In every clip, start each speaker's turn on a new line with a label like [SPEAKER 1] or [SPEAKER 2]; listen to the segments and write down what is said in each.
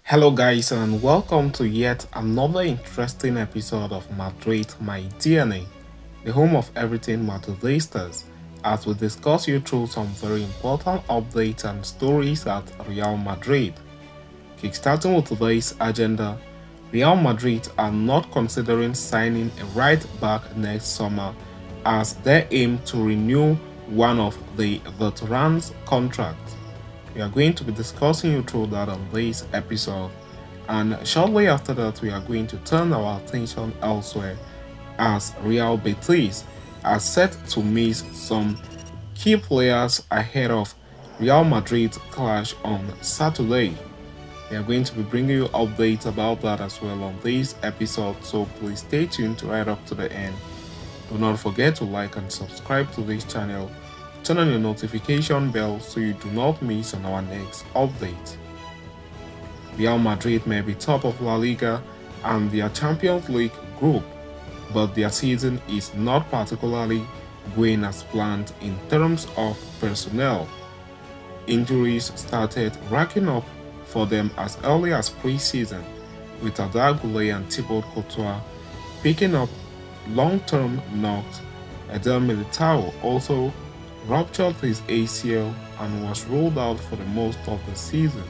[SPEAKER 1] Hello, guys, and welcome to yet another interesting episode of Madrid, my DNA, the home of everything Madridistas, as we discuss you through some very important updates and stories at Real Madrid. Kickstarting with today's agenda, Real Madrid are not considering signing a right back next summer as they aim to renew one of the veterans' contracts. We are going to be discussing you through that on this episode, and shortly after that, we are going to turn our attention elsewhere as Real Betis are set to miss some key players ahead of Real Madrid's clash on Saturday. We are going to be bringing you updates about that as well on this episode, so please stay tuned right up to the end. Do not forget to like and subscribe to this channel. Turn on your notification bell so you do not miss on our next update. Real Madrid may be top of La Liga and their Champions League group, but their season is not particularly going as planned in terms of personnel. Injuries started racking up for them as early as pre-season, with Arda Güler and Thibaut Courtois picking up long-term knocks. Eder Militao also ruptured his ACL and was ruled out for the most of the season.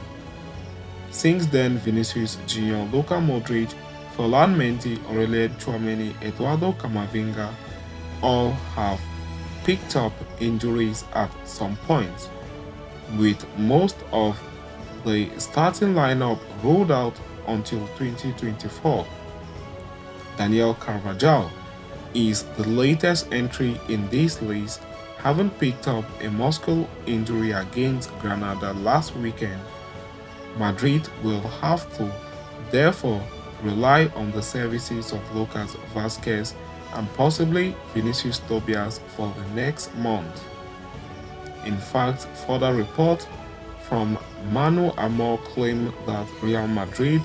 [SPEAKER 1] Since then, Vinicius Jr., Luka Modric, Ferland Mendy, Aurelien Tchouameni, Eduardo Camavinga all have picked up injuries at some point, with most of the starting lineup ruled out until 2024. Daniel Carvajal is the latest entry in this list, having picked up a muscle injury against Granada last weekend. Madrid will have to, therefore, rely on the services of Lucas Vazquez and possibly Vinicius Tobias for the next month. In fact, further reports from Manu Amor claim that Real Madrid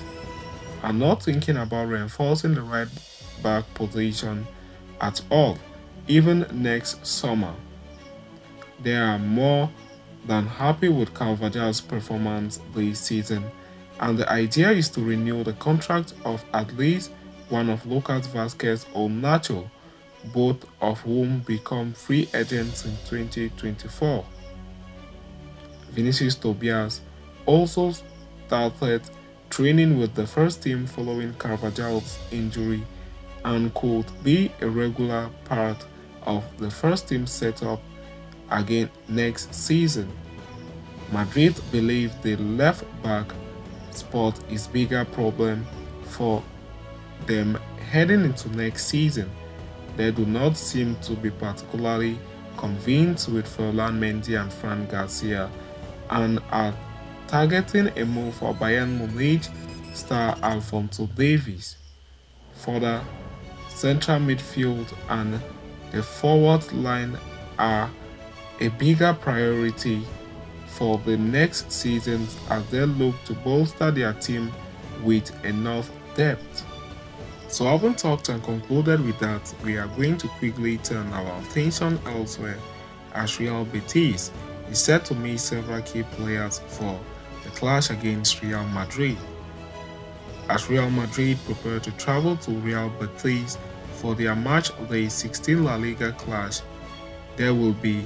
[SPEAKER 1] are not thinking about reinforcing the right back position at all, even next summer. They are more than happy with Carvajal's performance this season, and the idea is to renew the contract of at least one of Lucas Vazquez or Nacho, both of whom become free agents in 2024. Vinicius Tobias also started training with the first team following Carvajal's injury and could be a regular part of the first team setup again next season. Madrid believe the left back spot is bigger problem for them heading into next season. They do not seem to be particularly convinced with Ferland Mendy and Fran Garcia and are targeting a move for Bayern Munich star Alphonso Davies. Further, central midfield and the forward line are a bigger priority for the next season as they look to bolster their team with enough depth. So having talked and concluded with that, we are going to quickly turn our attention elsewhere as Real Betis is set to miss several key players for the clash against Real Madrid. As Real Madrid prepare to travel to Real Betis for their match day 16 La Liga clash, they will be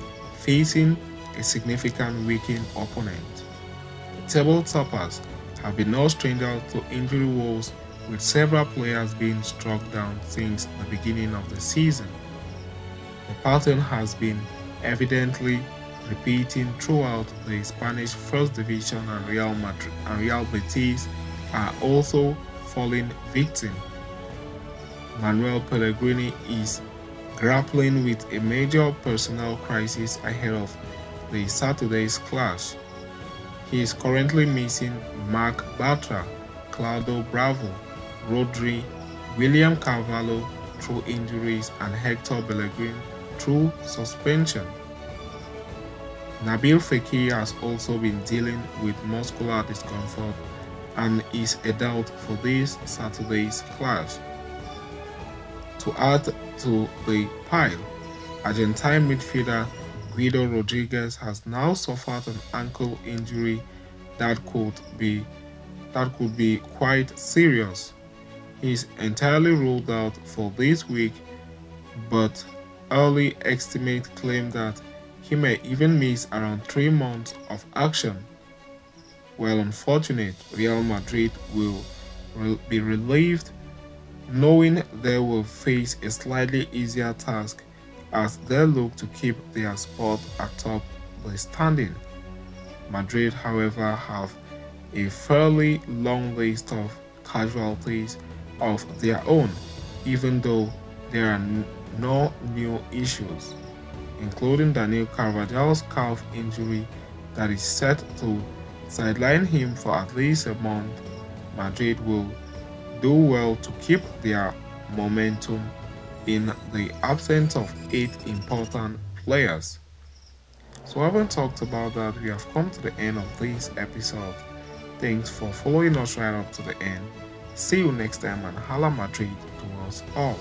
[SPEAKER 1] facing a significant weakened opponent. The table toppers have been no stranger to injury woes, with several players being struck down since the beginning of the season. The pattern has been evidently repeating throughout the Spanish First Division, and Real Madrid and Real Betis are also falling victim. Manuel Pellegrini is grappling with a major personnel crisis ahead of the Saturday's clash. He is currently missing Marc Bartra, Claudio Bravo, Rodri, William Carvalho through injuries, and Hector Bellerin through suspension. Nabil Fekir has also been dealing with muscular discomfort and is a doubt for this Saturday's clash. To add to the pile, Argentine midfielder Guido Rodriguez has now suffered an ankle injury that could be that could be quite serious. He is entirely ruled out for this week, but early estimates claim that he may even miss around 3 months of action. While unfortunate, Real Madrid will be relieved knowing they will face a slightly easier task as they look to keep their spot atop the standing. Madrid, however, have a fairly long list of casualties of their own, even though there are no new issues, including Daniel Carvajal's calf injury that is set to sideline him for at least a month. Madrid will do well to keep their momentum in the absence of 8 important players. So, having talked about that, we have come to the end of this episode. Thanks for following us right up to the end. See you next time, and Hala Madrid to us all.